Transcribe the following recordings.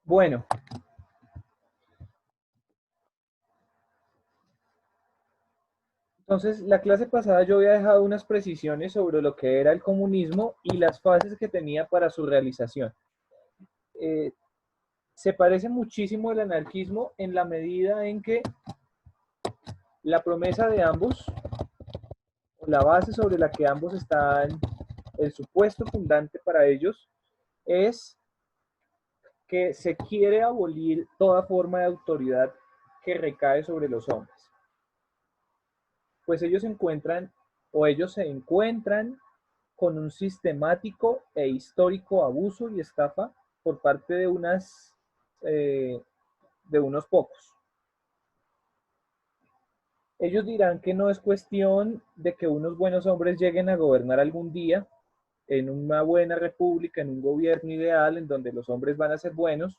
Bueno, entonces la clase pasada yo había dejado unas precisiones sobre lo que era el comunismo y las fases que tenía para su realización. Eh, Se parece muchísimo al anarquismo en la medida en que la promesa de ambos, o la base sobre la que ambos están, el supuesto fundante para ellos, es que se quiere abolir toda forma de autoridad que recae sobre los hombres. Pues ellos se encuentran, o ellos se encuentran con un sistemático e histórico abuso y estafa por parte eh, de unos pocos. Ellos dirán que no es cuestión de que unos buenos hombres lleguen a gobernar algún día en una buena república, en un gobierno ideal en donde los hombres van a ser buenos,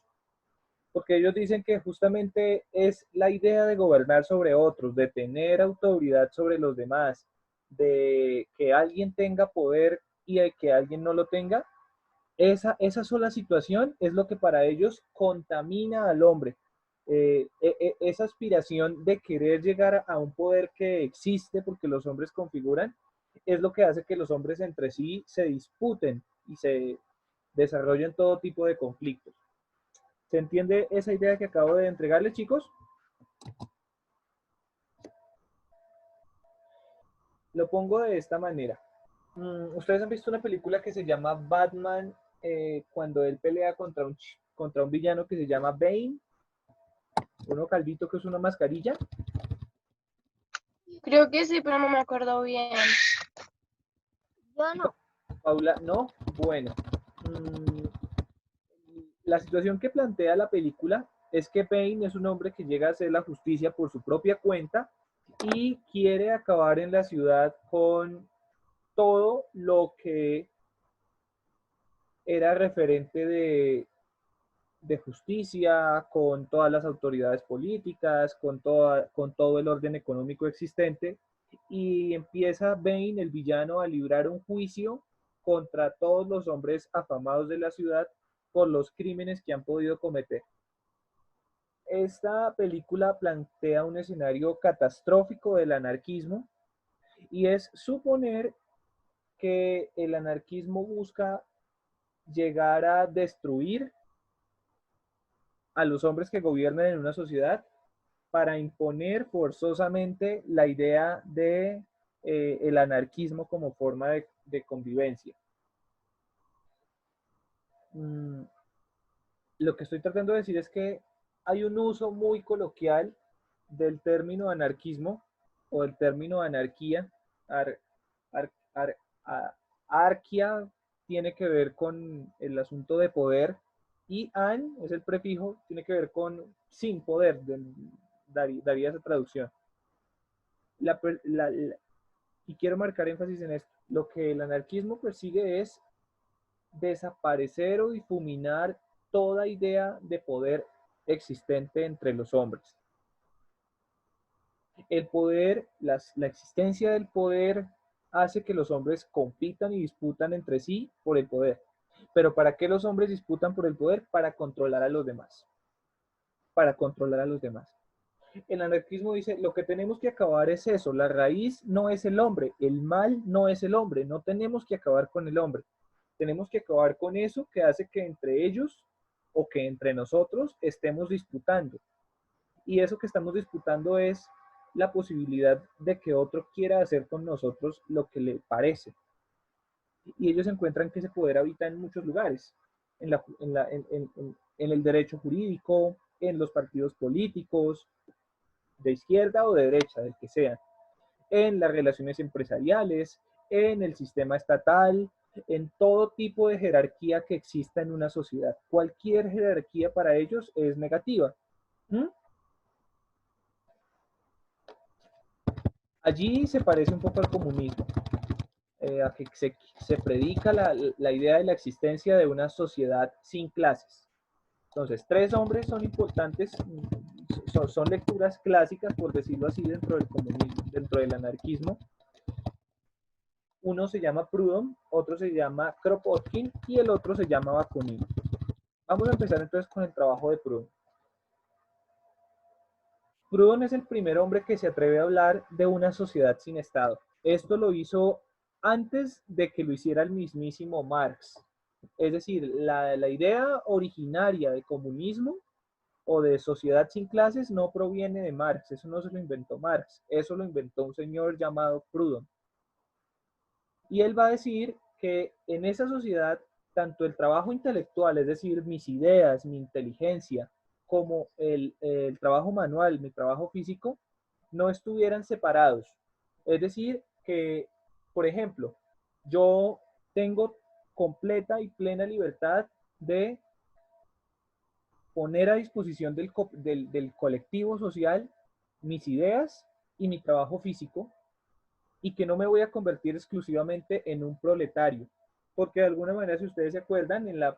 porque ellos dicen que justamente es la idea de gobernar sobre otros, de tener autoridad sobre los demás, de que alguien tenga poder y de que alguien no lo tenga. Esa sola situación es lo que para ellos contamina al hombre. Esa aspiración de querer llegar a un poder que existe porque los hombres configuran, es lo que hace que los hombres entre sí se disputen y se desarrollen todo tipo de conflictos. ¿Se entiende esa idea que acabo de entregarles, chicos? Lo pongo de esta manera. Ustedes han visto una película que se llama Batman, cuando él pelea contra un villano que se llama Bane, uno calvito que es una mascarilla. Creo que sí, pero no me acuerdo bien. Yo no. Paula, ¿no? Bueno, la situación que plantea la película es que Bane es un hombre que llega a hacer la justicia por su propia cuenta y quiere acabar en la ciudad con todo lo que era referente de justicia, con todas las autoridades políticas, con todo el orden económico existente, y empieza Bane, el villano, a librar un juicio contra todos los hombres afamados de la ciudad por los crímenes que han podido cometer. Esta película plantea un escenario catastrófico del anarquismo y es suponer que el anarquismo busca llegar a destruir a los hombres que gobiernan en una sociedad para imponer forzosamente la idea de el anarquismo como forma de convivencia. Lo que estoy tratando de decir es que hay un uso muy coloquial del término anarquismo o del término anarquía. Ar, ar, ar, arquia tiene que ver con el asunto de poder y an es el prefijo, tiene que ver con sin poder, daría esa traducción. La, la, la, y quiero marcar énfasis en esto. Lo que el anarquismo persigue es desaparecer o difuminar toda idea de poder existente entre los hombres. El poder, la existencia del poder hace que los hombres compitan y disputan entre sí por el poder. Pero ¿para qué los hombres disputan por el poder? Para controlar a los demás. Para controlar a los demás. El anarquismo dice, lo que tenemos que acabar es eso, la raíz no es el hombre, el mal no es el hombre, no tenemos que acabar con el hombre. Tenemos que acabar con eso que hace que entre ellos o que entre nosotros estemos disputando. Y eso que estamos disputando es la posibilidad de que otro quiera hacer con nosotros lo que le parece. Y ellos encuentran que ese poder habita en muchos lugares, en el derecho jurídico, en los partidos políticos, de izquierda o de derecha, del que sea, en las relaciones empresariales, en el sistema estatal, en todo tipo de jerarquía que exista en una sociedad. Cualquier jerarquía para ellos es negativa. Allí se parece un poco al comunismo, a que se predica la idea de la existencia de una sociedad sin clases. Entonces, tres hombres son importantes, son lecturas clásicas, por decirlo así, dentro del comunismo, dentro del anarquismo. Uno se llama Proudhon, otro se llama Kropotkin y el otro se llama Bakunin. Vamos a empezar entonces con el trabajo de Proudhon. Proudhon es el primer hombre que se atreve a hablar de una sociedad sin Estado. Esto lo hizo antes de que lo hiciera el mismísimo Marx. Es decir, la idea originaria de comunismo o de sociedad sin clases no proviene de Marx, eso no se lo inventó Marx, eso lo inventó un señor llamado Proudhon. Y él va a decir que en esa sociedad, tanto el trabajo intelectual, es decir, mis ideas, mi inteligencia, como el trabajo manual, mi trabajo físico, no estuvieran separados. Es decir, que, por ejemplo, yo tengo completa y plena libertad de poner a disposición del colectivo social mis ideas y mi trabajo físico, y que no me voy a convertir exclusivamente en un proletario. Porque de alguna manera, si ustedes se acuerdan, en la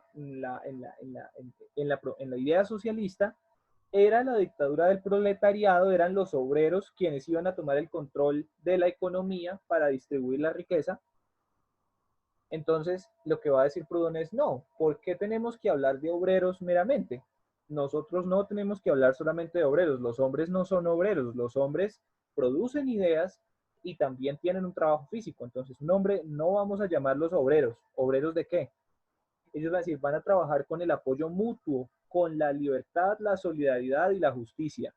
idea socialista, era la dictadura del proletariado, eran los obreros quienes iban a tomar el control de la economía para distribuir la riqueza. Entonces, lo que va a decir Proudhon es, no, ¿por qué tenemos que hablar de obreros meramente? Nosotros no tenemos que hablar solamente de obreros, los hombres no son obreros, los hombres producen ideas y también tienen un trabajo físico. Entonces, un hombre no vamos a llamarlos obreros. ¿Obreros de qué? Ellos van a decir, van a trabajar con el apoyo mutuo, con la libertad, la solidaridad y la justicia.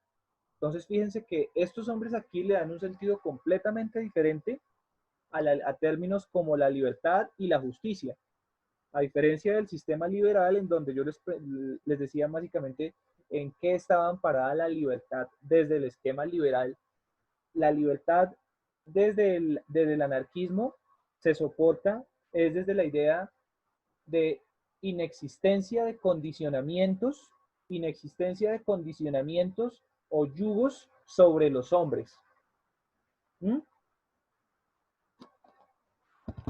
Entonces, fíjense que estos hombres aquí le dan un sentido completamente diferente a términos como la libertad y la justicia. A diferencia del sistema liberal, en donde yo les decía básicamente en qué estaba amparada la libertad desde el esquema liberal. La libertad desde el anarquismo se soporta, es desde la idea de inexistencia de condicionamientos o yugos sobre los hombres. ¿Mm?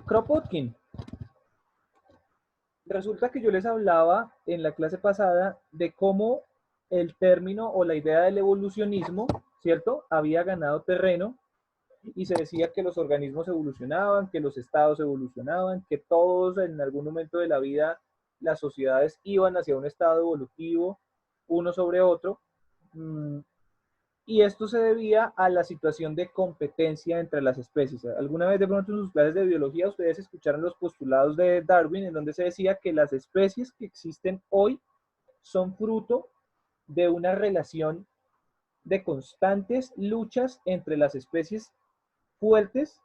Kropotkin. Resulta que yo les hablaba en la clase pasada de cómo el término o la idea del evolucionismo, ¿cierto?, había ganado terreno y se decía que los organismos evolucionaban, que los estados evolucionaban, que todos en algún momento de la vida las sociedades iban hacia un estado evolutivo uno sobre otro. Y esto se debía a la situación de competencia entre las especies. Alguna vez de pronto en sus clases de biología ustedes escucharon los postulados de Darwin, en donde se decía que las especies que existen hoy son fruto de una relación de constantes luchas entre las especies fuertes,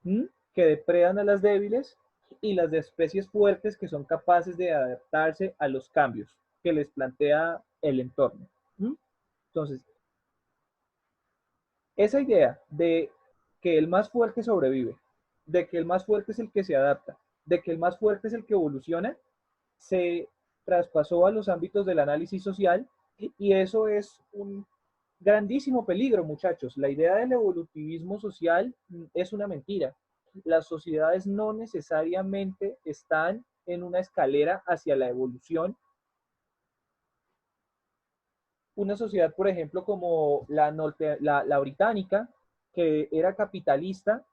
que depredan a las débiles, y las de especies fuertes que son capaces de adaptarse a los cambios que les plantea el entorno. Entonces, esa idea de que el más fuerte sobrevive, de que el más fuerte es el que se adapta, de que el más fuerte es el que evoluciona, se traspasó a los ámbitos del análisis social, y eso es un grandísimo peligro, muchachos. La idea del evolutivismo social es una mentira. Las sociedades no necesariamente están en una escalera hacia la evolución. Una sociedad, por ejemplo, como la británica, que era capitalista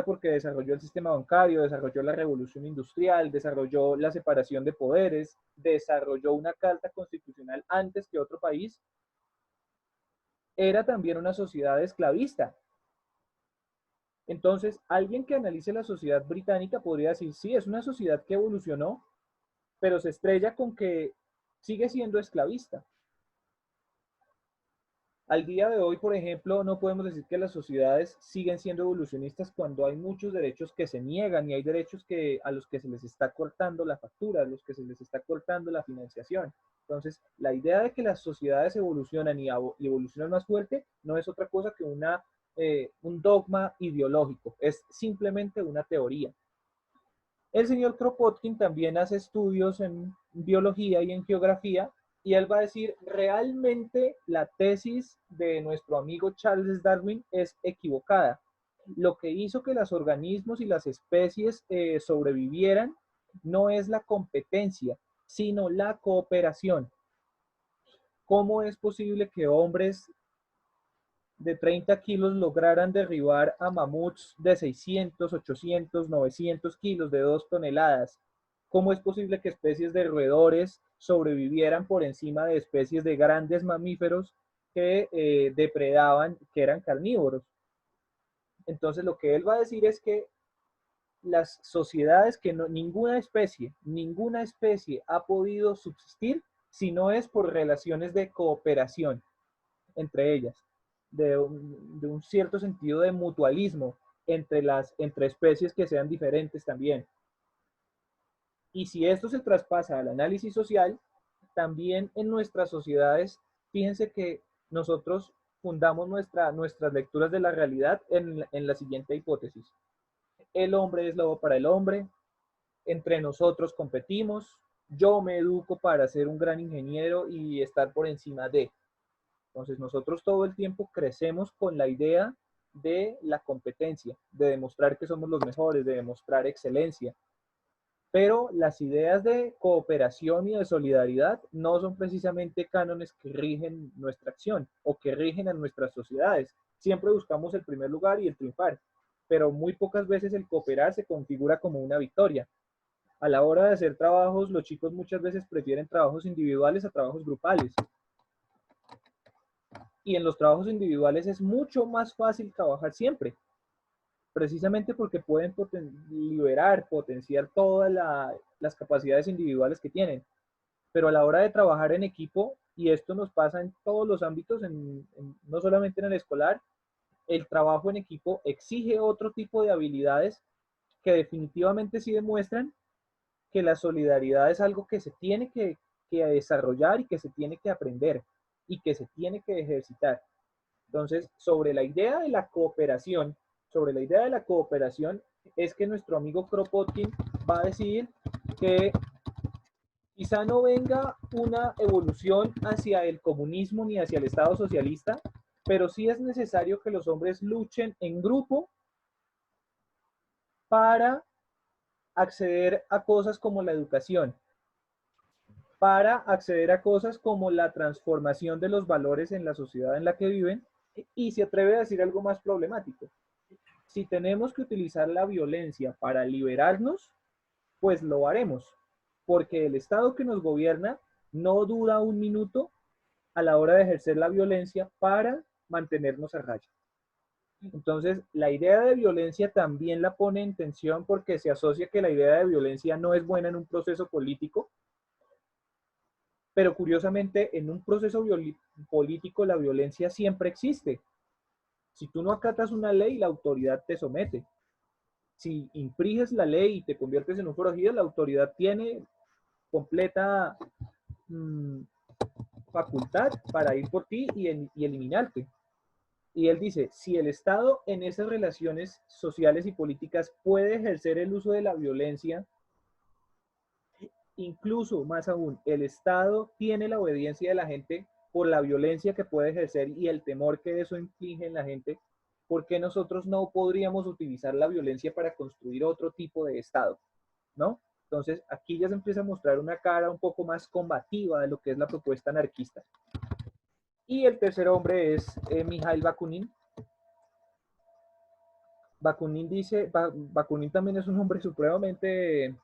porque desarrolló el sistema bancario, desarrolló la revolución industrial, desarrolló la separación de poderes, desarrolló una carta constitucional antes que otro país. Era también una sociedad esclavista. Entonces, alguien que analice la sociedad británica podría decir, sí, es una sociedad que evolucionó, pero se estrella con que sigue siendo esclavista. Al día de hoy, por ejemplo, no podemos decir que las sociedades siguen siendo evolucionistas cuando hay muchos derechos que se niegan y hay derechos a los que se les está cortando la factura, a los que se les está cortando la financiación. Entonces, la idea de que las sociedades evolucionan y evolucionan más fuerte no es otra cosa que un dogma ideológico, es simplemente una teoría. El señor Kropotkin también hace estudios en biología y en geografía, y él va a decir, realmente la tesis de nuestro amigo Charles Darwin es equivocada. Lo que hizo que los organismos y las especies sobrevivieran no es la competencia, sino la cooperación. ¿Cómo es posible que hombres de 30 kilos lograran derribar a mamuts de 600, 800, 900 kilos, de 2 toneladas? ¿Cómo es posible que especies de roedores sobrevivieran por encima de especies de grandes mamíferos que depredaban, que eran carnívoros? Entonces lo que él va a decir es que las sociedades que ninguna especie ha podido subsistir si no es por relaciones de cooperación entre ellas, de un cierto sentido de mutualismo entre especies que sean diferentes también. Y si esto se traspasa al análisis social, también en nuestras sociedades, fíjense que nosotros fundamos nuestras lecturas de la realidad en la siguiente hipótesis. El hombre es lobo para el hombre, entre nosotros competimos, yo me educo para ser un gran ingeniero y estar por encima de. Entonces nosotros todo el tiempo crecemos con la idea de la competencia, de demostrar que somos los mejores, de demostrar excelencia. Pero las ideas de cooperación y de solidaridad no son precisamente cánones que rigen nuestra acción o que rigen a nuestras sociedades. Siempre buscamos el primer lugar y el triunfar, pero muy pocas veces el cooperar se configura como una victoria. A la hora de hacer trabajos, los chicos muchas veces prefieren trabajos individuales a trabajos grupales. Y en los trabajos individuales es mucho más fácil trabajar siempre, precisamente porque pueden potenciar todas las capacidades individuales que tienen. Pero a la hora de trabajar en equipo, y esto nos pasa en todos los ámbitos, no solamente en el escolar, el trabajo en equipo exige otro tipo de habilidades que definitivamente sí demuestran que la solidaridad es algo que se tiene que desarrollar y que se tiene que aprender y que se tiene que ejercitar. Entonces, sobre la idea de la cooperación, es que nuestro amigo Kropotkin va a decir que quizá no venga una evolución hacia el comunismo ni hacia el Estado socialista, pero sí es necesario que los hombres luchen en grupo para acceder a cosas como la educación, para acceder a cosas como la transformación de los valores en la sociedad en la que viven, y se atreve a decir algo más problemático. Si tenemos que utilizar la violencia para liberarnos, pues lo haremos, porque el Estado que nos gobierna no dura un minuto a la hora de ejercer la violencia para mantenernos a raya. Entonces, la idea de violencia también la pone en tensión porque se asocia que la idea de violencia no es buena en un proceso político, pero curiosamente en un proceso político la violencia siempre existe. Si tú no acatas una ley, la autoridad te somete. Si infringes la ley y te conviertes en un forajido, la autoridad tiene completa facultad para ir por ti y eliminarte. Y él dice, si el Estado en esas relaciones sociales y políticas puede ejercer el uso de la violencia, incluso más aún, el Estado tiene la obediencia de la gente por la violencia que puede ejercer y el temor que eso inflige en la gente, ¿por qué nosotros no podríamos utilizar la violencia para construir otro tipo de Estado? ¿No? Entonces, aquí ya se empieza a mostrar una cara un poco más combativa de lo que es la propuesta anarquista. Y el tercer hombre es Mikhail Bakunin. Bakunin también es un hombre supremamente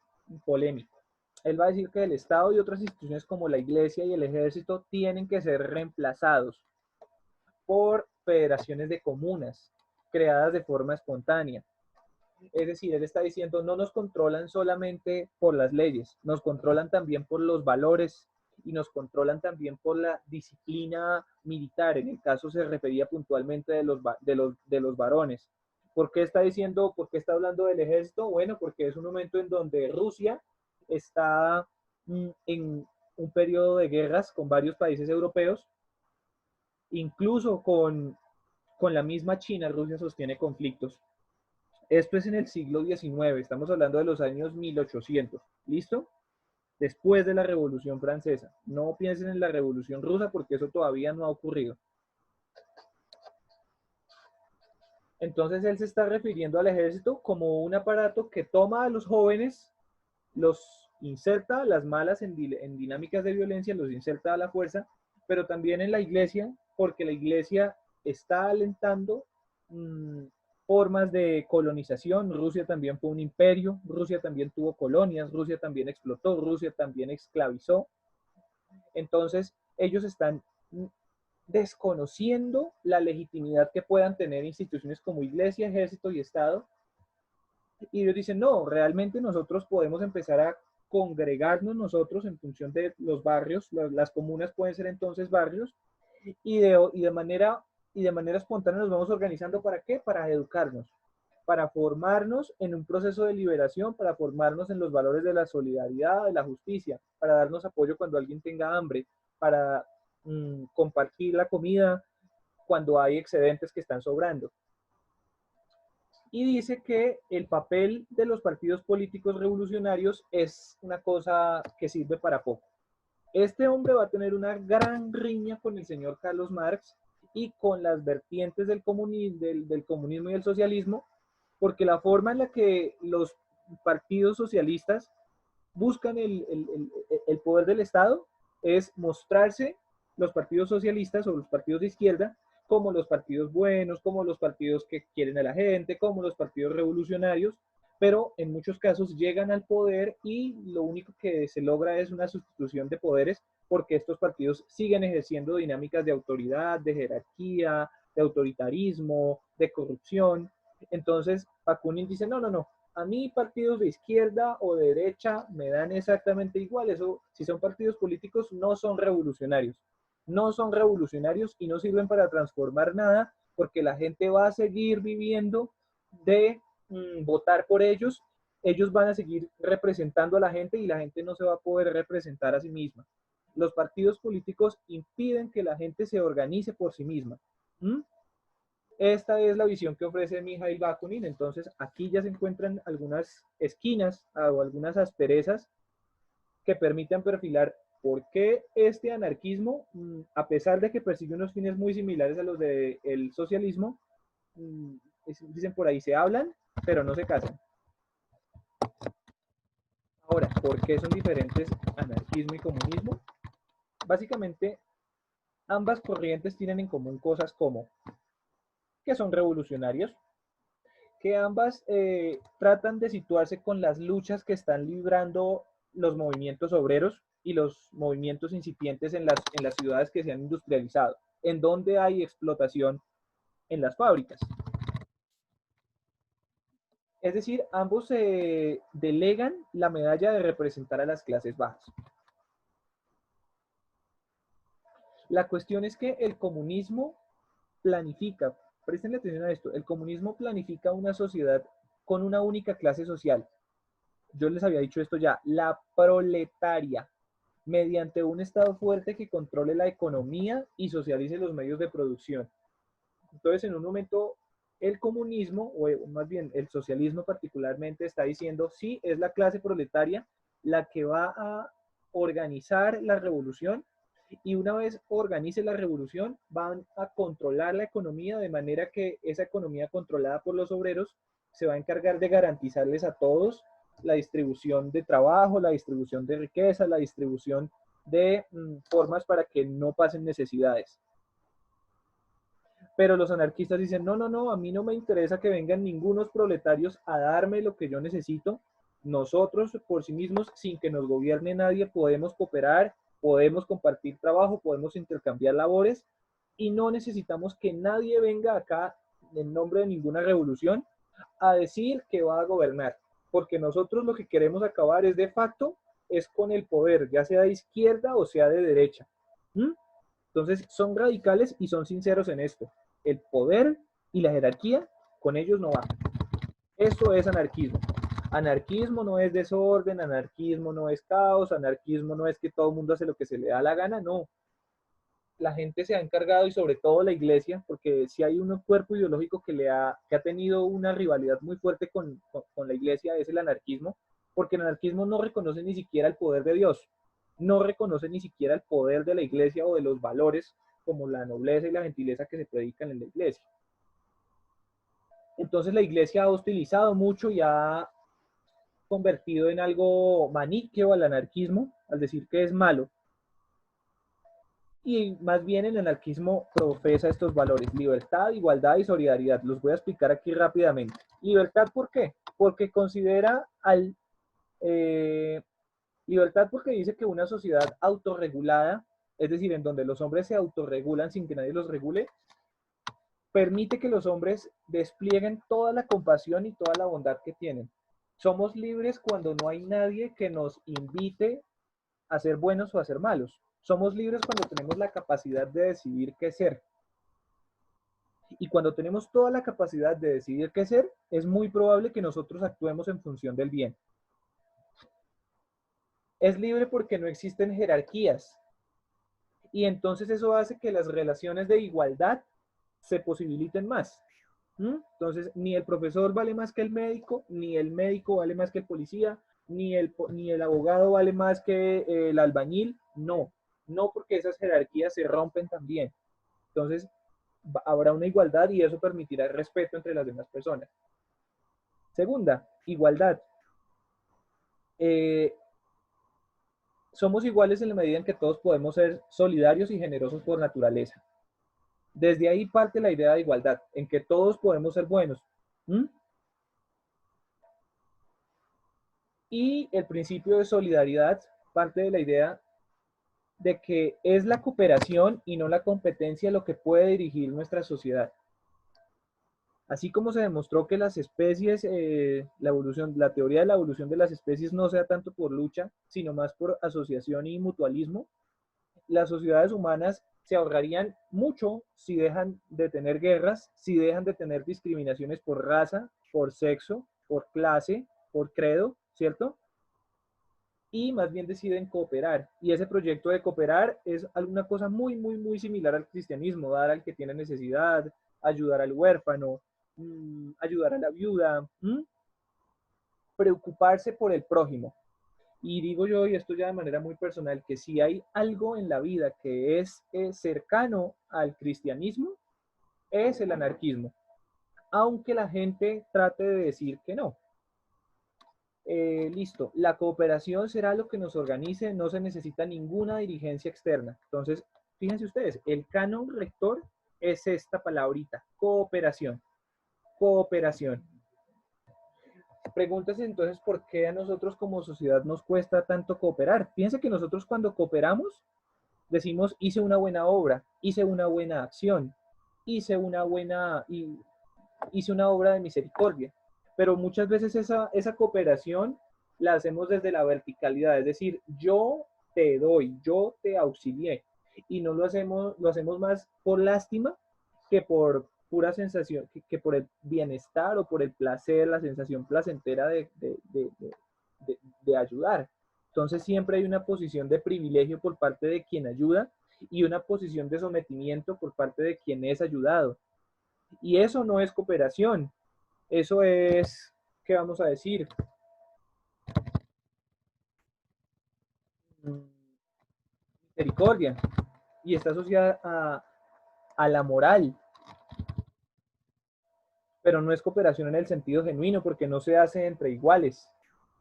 polémico. Él va a decir que el Estado y otras instituciones como la Iglesia y el Ejército tienen que ser reemplazados por federaciones de comunas creadas de forma espontánea. Es decir, él está diciendo, no nos controlan solamente por las leyes, nos controlan también por los valores y nos controlan también por la disciplina militar. En el caso se refería puntualmente de los varones. ¿Por qué está diciendo, por qué está hablando del ejército? Bueno, porque es un momento en donde Rusia está en un periodo de guerras con varios países europeos, incluso con la misma China. Rusia sostiene conflictos. Esto es en el siglo XIX, estamos hablando de los años 1800, ¿listo? Después de la Revolución Francesa. No piensen en la Revolución Rusa porque eso todavía no ha ocurrido. Entonces él se está refiriendo al ejército como un aparato que toma a los jóvenes, los inserta a las malas en dinámicas de violencia, los inserta a la fuerza, pero también en la iglesia, porque la iglesia está alentando formas de colonización. Rusia también fue un imperio, Rusia también tuvo colonias, Rusia también explotó, Rusia también esclavizó. Entonces, ellos están desconociendo la legitimidad que puedan tener instituciones como iglesia, ejército y Estado. Y ellos dicen, no, realmente nosotros podemos empezar a congregarnos nosotros en función de los barrios, las comunas pueden ser entonces barrios, y de manera espontánea nos vamos organizando. ¿Para qué? Para educarnos, para formarnos en un proceso de liberación, para formarnos en los valores de la solidaridad, de la justicia, para darnos apoyo cuando alguien tenga hambre, para compartir la comida cuando hay excedentes que están sobrando. Y dice que el papel de los partidos políticos revolucionarios es una cosa que sirve para poco. Este hombre va a tener una gran riña con el señor Carlos Marx y con las vertientes del comunismo y el socialismo, porque la forma en la que los partidos socialistas buscan el poder del Estado es mostrarse los partidos socialistas o los partidos de izquierda como los partidos buenos, como los partidos que quieren a la gente, como los partidos revolucionarios, pero en muchos casos llegan al poder y lo único que se logra es una sustitución de poderes, porque estos partidos siguen ejerciendo dinámicas de autoridad, de jerarquía, de autoritarismo, de corrupción. Entonces, Bakunin dice, no, no, no, a mí partidos de izquierda o de derecha me dan exactamente igual. Eso, si son partidos políticos, no son revolucionarios. No son revolucionarios y no sirven para transformar nada, porque la gente va a seguir viviendo de votar por ellos. Ellos van a seguir representando a la gente y la gente no se va a poder representar a sí misma. Los partidos políticos impiden que la gente se organice por sí misma. Esta es la visión que ofrece Mikhail Bakunin. Entonces, aquí ya se encuentran algunas esquinas o algunas asperezas que permiten perfilar por qué este anarquismo, a pesar de que persigue unos fines muy similares a los del socialismo, dicen por ahí, se hablan, pero no se casan. Ahora, ¿por qué son diferentes anarquismo y comunismo? Básicamente, ambas corrientes tienen en común cosas como que son revolucionarios, que ambas tratan de situarse con las luchas que están librando los movimientos obreros y los movimientos incipientes en las ciudades que se han industrializado, en donde hay explotación en las fábricas. Es decir, ambos se delegan la medalla de representar a las clases bajas. La cuestión es que el comunismo planifica, presten atención a esto, el comunismo planifica una sociedad con una única clase social. Yo les había dicho esto ya, la proletaria, mediante un Estado fuerte que controle la economía y socialice los medios de producción. Entonces, en un momento, el comunismo, o más bien el socialismo particularmente, está diciendo, sí, es la clase proletaria la que va a organizar la revolución, y una vez organice la revolución, van a controlar la economía de manera que esa economía controlada por los obreros se va a encargar de garantizarles a todos la distribución de trabajo, la distribución de riqueza, la distribución de formas para que no pasen necesidades. Pero los anarquistas dicen, no, no, no, a mí no me interesa que vengan ningunos proletarios a darme lo que yo necesito. Nosotros por sí mismos, sin que nos gobierne nadie, podemos cooperar, podemos compartir trabajo, podemos intercambiar labores y no necesitamos que nadie venga acá en nombre de ninguna revolución a decir que va a gobernar, porque nosotros lo que queremos acabar es de facto, es con el poder, ya sea de izquierda o sea de derecha. Entonces son radicales y son sinceros en esto. El poder y la jerarquía, con ellos no va. Eso es anarquismo. Anarquismo no es desorden, anarquismo no es caos, anarquismo no es que todo el mundo hace lo que se le da la gana, no. La gente se ha encargado, y sobre todo la iglesia, porque si hay un cuerpo ideológico que ha tenido una rivalidad muy fuerte con la iglesia, es el anarquismo, porque el anarquismo no reconoce ni siquiera el poder de Dios, no reconoce ni siquiera el poder de la iglesia o de los valores como la nobleza y la gentileza que se predican en la iglesia. Entonces la iglesia ha hostilizado mucho y ha convertido en algo maniqueo al anarquismo, al decir que es malo. Y más bien el anarquismo profesa estos valores: libertad, igualdad y solidaridad. Los voy a explicar aquí rápidamente. Libertad, ¿por qué? Porque considera libertad porque dice que una sociedad autorregulada, es decir, en donde los hombres se autorregulan sin que nadie los regule, permite que los hombres desplieguen toda la compasión y toda la bondad que tienen. Somos libres cuando no hay nadie que nos invite a ser buenos o a ser malos. Somos libres cuando tenemos la capacidad de decidir qué ser. Y cuando tenemos toda la capacidad de decidir qué ser, es muy probable que nosotros actuemos en función del bien. Es libre porque no existen jerarquías. Y entonces eso hace que las relaciones de igualdad se posibiliten más. Entonces, ni el profesor vale más que el médico, ni el médico vale más que el policía, ni el abogado vale más que el albañil. No, no, porque esas jerarquías se rompen también. Entonces, habrá una igualdad y eso permitirá el respeto entre las demás personas. Segunda, igualdad. Somos iguales en la medida en que todos podemos ser solidarios y generosos por naturaleza. Desde ahí parte la idea de igualdad, en que todos podemos ser buenos. Y el principio de solidaridad parte de la idea de que es la cooperación y no la competencia lo que puede dirigir nuestra sociedad. Así como se demostró que las especies, la teoría de la evolución de las especies no sea tanto por lucha, sino más por asociación y mutualismo, las sociedades humanas se ahorrarían mucho si dejan de tener guerras, si dejan de tener discriminaciones por raza, por sexo, por clase, por credo, ¿cierto? Y más bien deciden cooperar. Y ese proyecto de cooperar es alguna cosa muy, muy, muy similar al cristianismo: dar al que tiene necesidad, ayudar al huérfano, ayudar a la viuda, preocuparse por el prójimo. Y digo yo, y esto ya de manera muy personal, que si hay algo en la vida que es cercano al cristianismo, es el anarquismo, aunque la gente trate de decir que no. Listo, la cooperación será lo que nos organice, no se necesita ninguna dirigencia externa. Entonces, fíjense ustedes, el canon rector es esta palabrita: cooperación. Cooperación. Pregúntese entonces por qué a nosotros como sociedad nos cuesta tanto cooperar. Piense que nosotros cuando cooperamos decimos: hice una buena obra, hice una buena acción, hice una obra de misericordia. Pero muchas veces esa cooperación la hacemos desde la verticalidad, es decir, yo te doy, yo te auxilié, y no lo hacemos más por lástima que por pura sensación, que por el bienestar o por el placer, la sensación placentera de ayudar. Entonces siempre hay una posición de privilegio por parte de quien ayuda y una posición de sometimiento por parte de quien es ayudado. Y eso no es cooperación, eso es, ¿qué vamos a decir? Misericordia. Y está asociada a la moral, pero no es cooperación en el sentido genuino, porque no se hace entre iguales,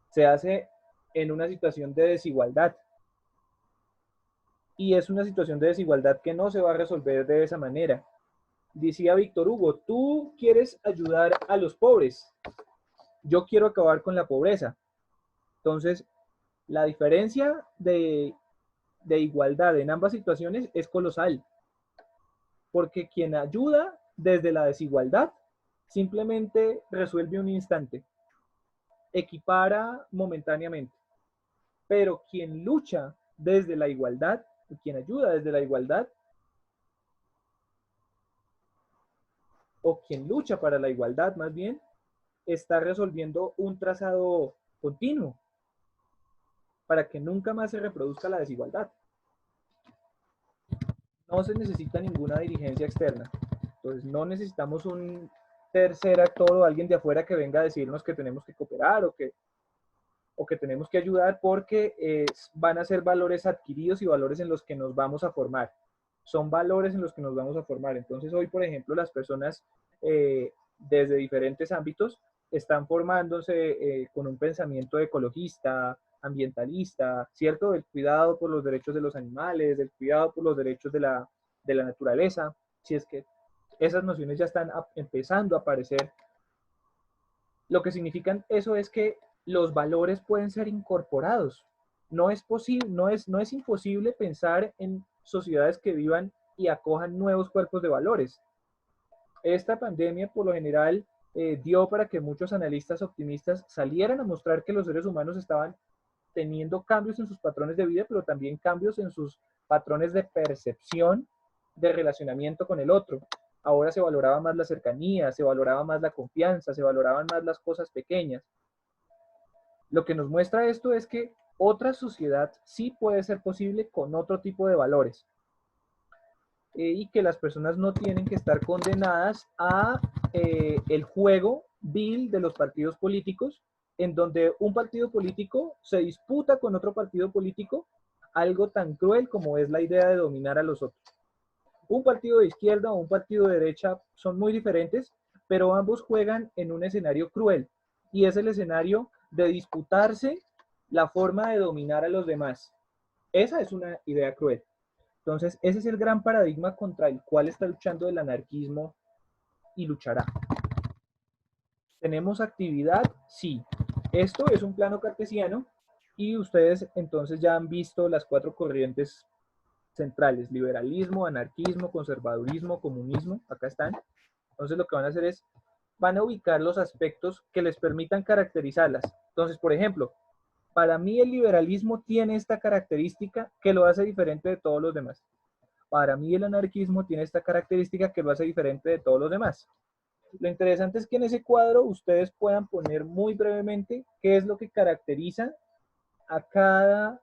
se hace en una situación de desigualdad. Y es una situación de desigualdad que no se va a resolver de esa manera. Decía Víctor Hugo: tú quieres ayudar a los pobres, yo quiero acabar con la pobreza. Entonces, la diferencia de igualdad en ambas situaciones es colosal, porque quien ayuda desde la desigualdad simplemente resuelve un instante, equipara momentáneamente, pero quien lucha desde la igualdad, quien ayuda desde la igualdad, o quien lucha para la igualdad más bien, está resolviendo un trazado continuo para que nunca más se reproduzca la desigualdad. No se necesita ninguna dirigencia externa. Entonces no necesitamos un tercer actor o alguien de afuera que venga a decirnos que tenemos que cooperar o que tenemos que ayudar, porque van a ser valores adquiridos y valores en los que nos vamos a formar. Son valores en los que nos vamos a formar. Entonces hoy, por ejemplo, las personas desde diferentes ámbitos están formándose con un pensamiento ecologista, ambientalista, ¿cierto? Del cuidado por los derechos de los animales, del cuidado por los derechos de la naturaleza, si es que esas nociones ya están empezando a aparecer. Lo que significan eso es que los valores pueden ser incorporados. No es posible, no es imposible pensar en sociedades que vivan y acojan nuevos cuerpos de valores. Esta pandemia, por lo general, dio para que muchos analistas optimistas salieran a mostrar que los seres humanos estaban teniendo cambios en sus patrones de vida, pero también cambios en sus patrones de percepción de relacionamiento con el otro. Ahora se valoraba más la cercanía, se valoraba más la confianza, se valoraban más las cosas pequeñas. Lo que nos muestra esto es que otra sociedad sí puede ser posible con otro tipo de valores. Y que las personas no tienen que estar condenadas a el juego vil de los partidos políticos, en donde un partido político se disputa con otro partido político algo tan cruel como es la idea de dominar a los otros. Un partido de izquierda o un partido de derecha son muy diferentes, pero ambos juegan en un escenario cruel, y es el escenario de disputarse la forma de dominar a los demás. Esa es una idea cruel. Entonces, ese es el gran paradigma contra el cual está luchando el anarquismo y luchará. ¿Tenemos actividad? Sí. Esto es un plano cartesiano y ustedes entonces ya han visto las 4 corrientes centrales: liberalismo, anarquismo, conservadurismo, comunismo. Acá están. Entonces, lo que van a hacer es, van a ubicar los aspectos que les permitan caracterizarlas. Entonces, por ejemplo, para mí el liberalismo tiene esta característica que lo hace diferente de todos los demás. Para mí el anarquismo tiene esta característica que lo hace diferente de todos los demás. Lo interesante es que en ese cuadro ustedes puedan poner muy brevemente qué es lo que caracteriza a cada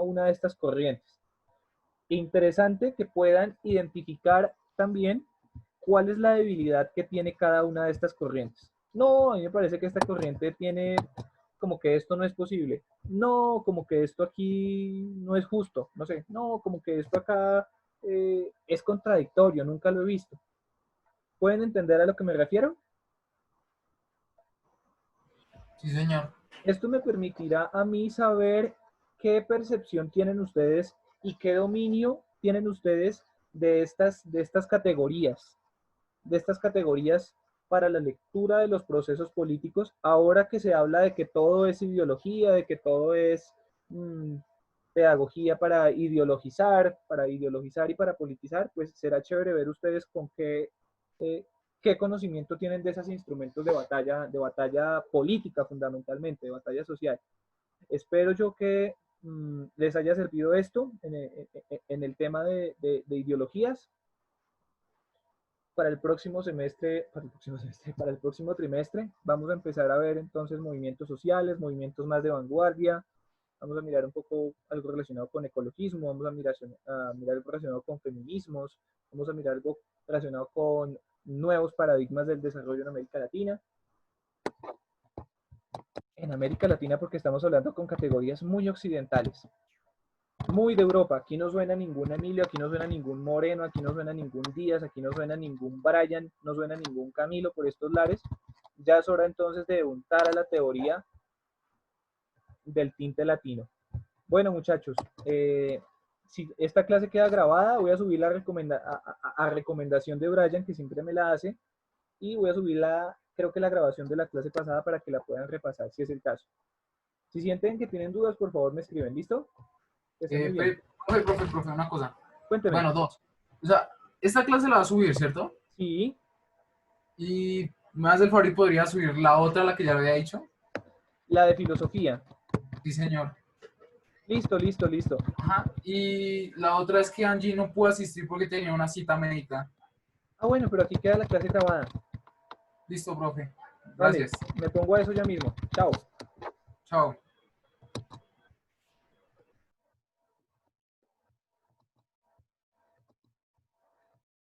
una de estas corrientes. Interesante que puedan identificar también cuál es la debilidad que tiene cada una de estas corrientes. No, a mí me parece que esta corriente tiene como que esto no es posible. No, como que esto aquí no es justo. No sé, no, como que esto acá es contradictorio, nunca lo he visto. ¿Pueden entender a lo que me refiero? Sí, señor. Esto me permitirá a mí saber qué percepción tienen ustedes y qué dominio tienen ustedes de estas categorías, para la lectura de los procesos políticos, ahora que se habla de que todo es ideología, de que todo es pedagogía para ideologizar y para politizar. Pues será chévere ver ustedes con qué conocimiento tienen de esos instrumentos de batalla política fundamentalmente, de batalla social. Espero yo que les haya servido esto en el tema de ideologías. Para el próximo trimestre, vamos a empezar a ver entonces movimientos sociales, movimientos más de vanguardia. Vamos a mirar un poco algo relacionado con ecologismo, vamos a mirar algo relacionado con feminismos, vamos a mirar algo relacionado con nuevos paradigmas del desarrollo en América Latina. En América Latina, porque estamos hablando con categorías muy occidentales, muy de Europa. Aquí no suena ningún Emilio, aquí no suena ningún Moreno, aquí no suena ningún Díaz, aquí no suena ningún Brian, no suena ningún Camilo por estos lares. Ya es hora entonces de untar a la teoría del tinte latino. Bueno, muchachos, si esta clase queda grabada, voy a subir la recomendación de Brian, que siempre me la hace, y voy a subir creo que la grabación de la clase pasada para que la puedan repasar, si es el caso. Si sienten que tienen dudas, por favor me escriben, ¿listo? Profe, una cosa. Cuénteme. Bueno, 2. O sea, esta clase la va a subir, ¿cierto? Sí. Y me das el favor y podría subir la otra, la que ya lo había dicho. La de filosofía. Sí, señor. Listo. Ajá. Y la otra es que Angie no pudo asistir porque tenía una cita médica. Ah, bueno, pero aquí queda la clase grabada. Listo, profe. Vale, Gracias. me pongo a eso ya mismo. Chao. Chao.